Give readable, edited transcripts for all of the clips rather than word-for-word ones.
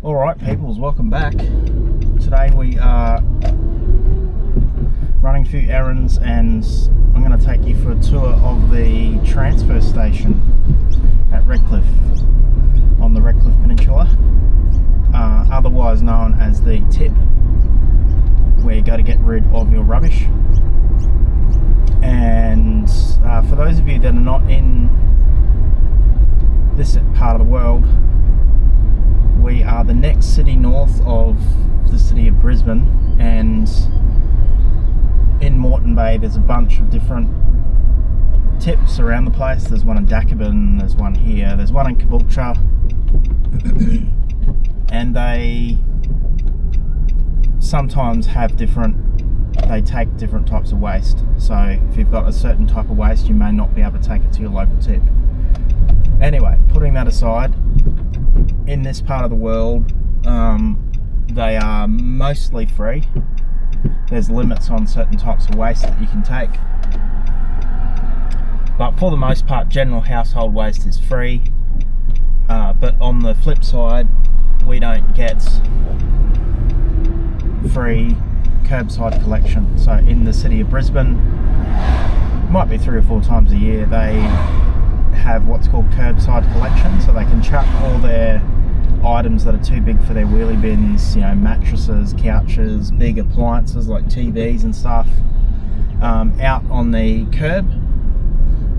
Alright peoples, welcome back. Today we are running a few errands and I'm going to take you for a tour of the transfer station at Redcliffe on the Redcliffe Peninsula, otherwise known as the tip, where you go to get rid of your rubbish. And for those of you that are not in this part of the world, we are the next city north of the city of Brisbane, and in Moreton Bay there's a bunch of different tips around the place. There's one in Dacabin, there's one here, there's one in Caboolture, and they sometimes have they take different types of waste. So if you've got a certain type of waste, you may not be able to take it to your local tip. Anyway, putting that aside, in this part of the world, they are mostly free. There's limits on certain types of waste that you can take, but for the most part general household waste is free. But on the flip side, we don't get free curbside collection. So in the city of Brisbane, might be 3 or 4 times a year, they have what's called curbside collection, so they can chuck all their items that are too big for their wheelie bins, you know, mattresses, couches, big appliances like TVs and stuff, out on the curb,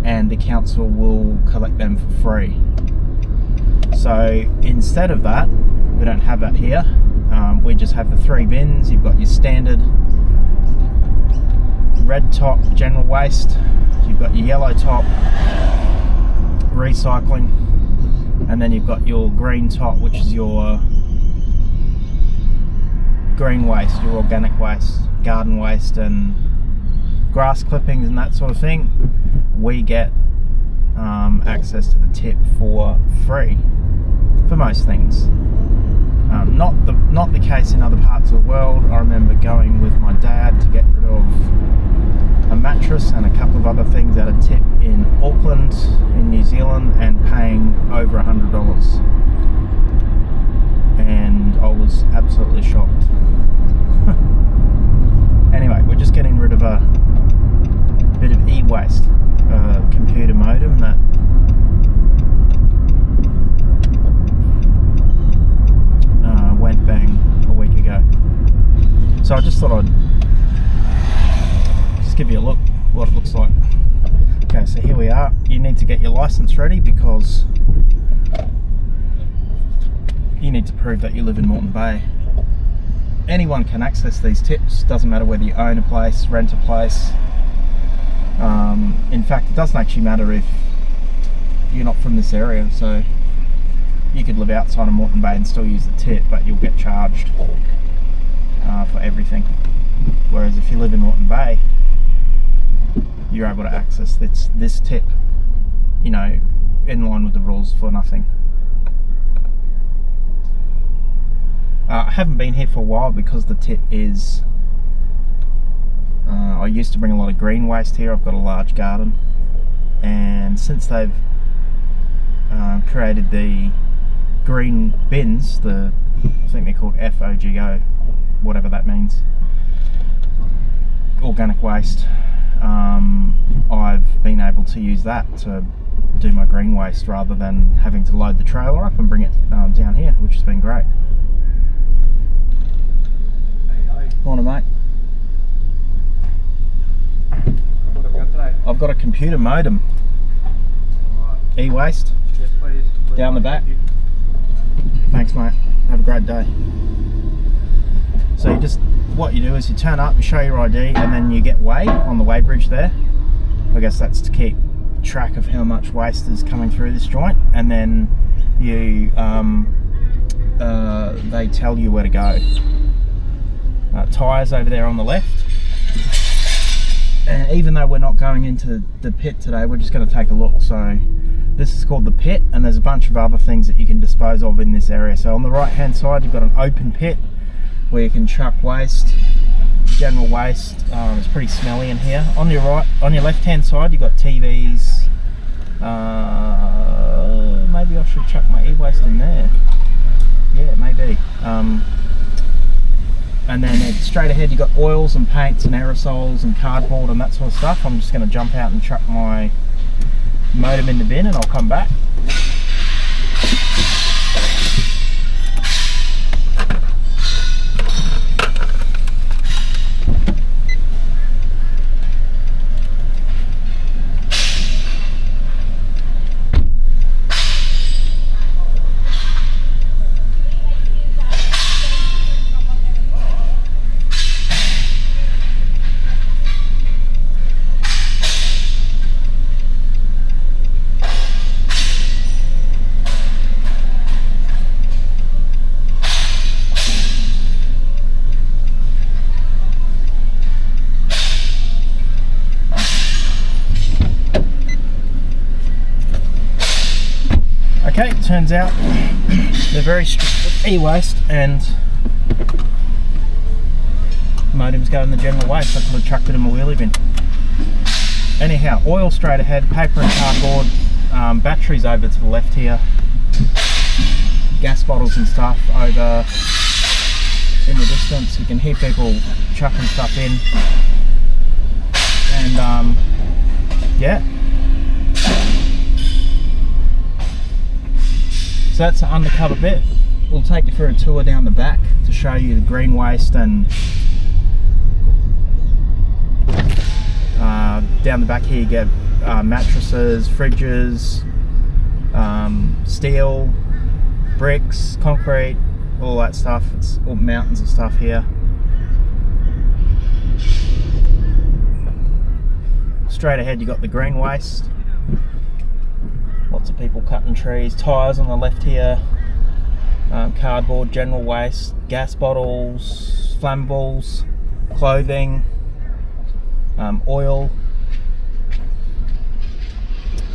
and the council will collect them for free. So instead of that, we don't have that here. We just have the 3 bins. You've got your standard red top general waste, you've got your yellow top recycling, and then you've got your green top, which is your green waste, your organic waste, garden waste and grass clippings and that sort of thing. We get access to the tip for free for most things. Not the case in other parts of the world. I remember going with my dad to get rid of a mattress and a couple of other things at a tip in Auckland in New Zealand and paying over $100, and I was absolutely shocked. Anyway, we're just getting rid of a bit of e-waste, a computer modem that went bang a week ago. So I just thought I'd just give you a look what it looks like. Okay, so here we are. You need to get your license ready because you need to prove that you live in Moreton Bay. Anyone can access these tips, doesn't matter whether you own a place, rent a place. In fact, it doesn't actually matter if you're not from this area, so you could live outside of Moreton Bay and still use the tip, but you'll get charged for everything. Whereas if you live in Moreton Bay, you're able to access this tip, you know, in line with the rules for nothing. I haven't been here for a while because the tip is, I used to bring a lot of green waste here. I've got a large garden, and since they've created the green bins, I think they're called FOGO, whatever that means, organic waste, I've been able to use that to do my green waste rather than having to load the trailer up and bring it down here, which has been great. Morning, mate. What have we got today? I've got a computer modem. E-waste. Yes, please. Down the back. Thanks, mate. Have a great day. So what you do is you turn up, you show your ID, and then you get weighed on the weigh bridge there. I guess that's to keep track of how much waste is coming through this joint, and then you they tell you where to go. Tyres over there on the left. And even though we're not going into the pit today, we're just going to take a look. So this is called the pit, and there's a bunch of other things that you can dispose of in this area. So on the right hand side, you've got an open pit where you can chuck waste, general waste. It's pretty smelly in here. On your left hand side, you've got TVs. Maybe I should chuck my e-waste in there. be. And then straight ahead you got oils and paints and aerosols and cardboard and that sort of stuff. I'm just going to jump out and chuck my modem in the bin and I'll come back. Okay, turns out they're very strict with e-waste and modems go in the general waste. I could have chucked it in my wheelie bin. Anyhow, oil straight ahead, paper and cardboard, batteries over to the left here, gas bottles and stuff over in the distance. You can hear people chucking stuff in, and yeah. So that's the undercover bit. We'll take you for a tour down the back to show you the green waste, and down the back here you get mattresses, fridges, steel, bricks, concrete, all that stuff. It's all mountains of stuff here. Straight ahead you got the green waste. Lots of people cutting trees, tyres on the left here, cardboard, general waste, gas bottles, flammables, clothing, oil.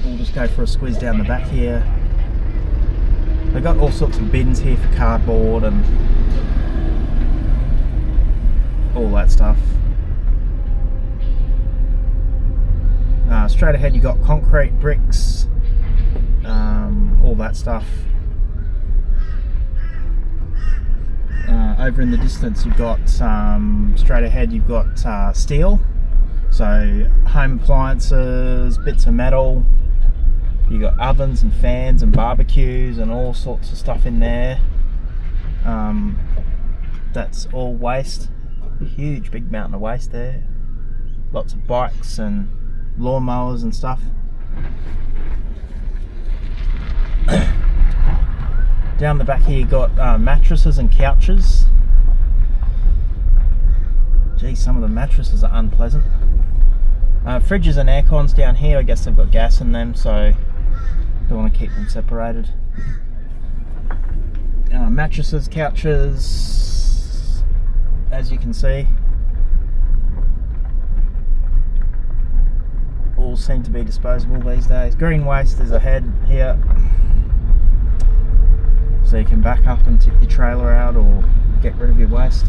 We'll just go for a squeeze down the back here. They've got all sorts of bins here for cardboard and all that stuff. Straight ahead you got concrete, bricks, all that stuff. Over in the distance you've got straight ahead you've got steel, so home appliances, bits of metal. You got ovens and fans and barbecues and all sorts of stuff in there. That's all waste. Huge big mountain of waste there. Lots of bikes and lawnmowers and stuff. Down the back here you got mattresses and couches. Gee, some of the mattresses are unpleasant. Fridges and air cons down here, I guess they've got gas in them, so don't want to keep them separated. Mattresses, couches, as you can see, all seem to be disposable these days. Green waste is ahead here, so you can back up and tip your trailer out or get rid of your waste.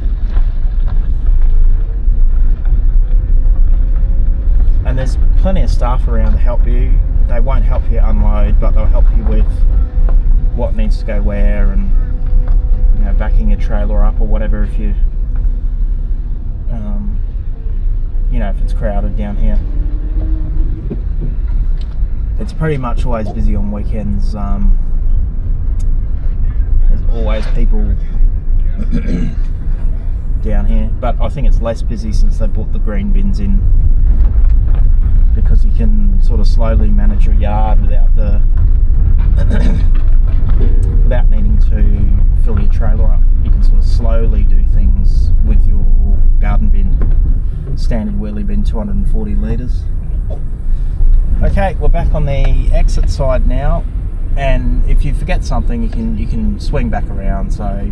And there's plenty of staff around to help you. They won't help you unload, but they'll help you with what needs to go where, and you know, backing your trailer up or whatever if you you know, if it's crowded down here. It's pretty much always busy on weekends. There's always people down here, but I think it's less busy since they brought the green bins in, because you can sort of slowly manage your yard without the without needing to fill your trailer up. You can sort of slowly do things with your garden bin, standard wheelie bin, 240 litres. Okay, we're back on the exit side now, and if you forget something you can swing back around. So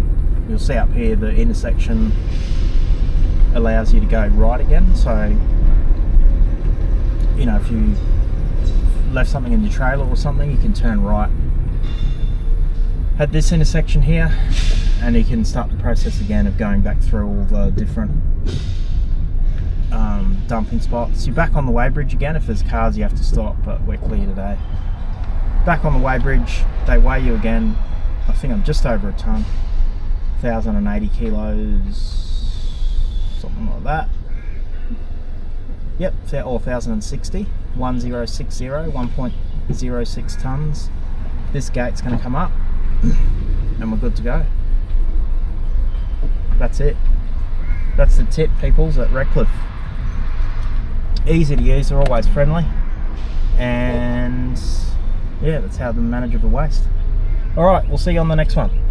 you'll see up here the intersection allows you to go right again. So you know, if you left something in your trailer or something, you can turn right at this intersection here, and you can start the process again of going back through all the different dumping spots. You're back on the weighbridge again. If there's cars you have to stop, but we're clear today. Back on the weighbridge, they weigh you again. I think I'm just over a tonne. 1,080 kilos, something like that. Yep, or 1,060, 1060, 1.06 tons. This gate's going to come up and we're good to go. That's it. That's the tip, peoples, at Redcliffe. Easy to use, they're always friendly, and yeah, that's how they manage the waste. Alright, we'll see you on the next one.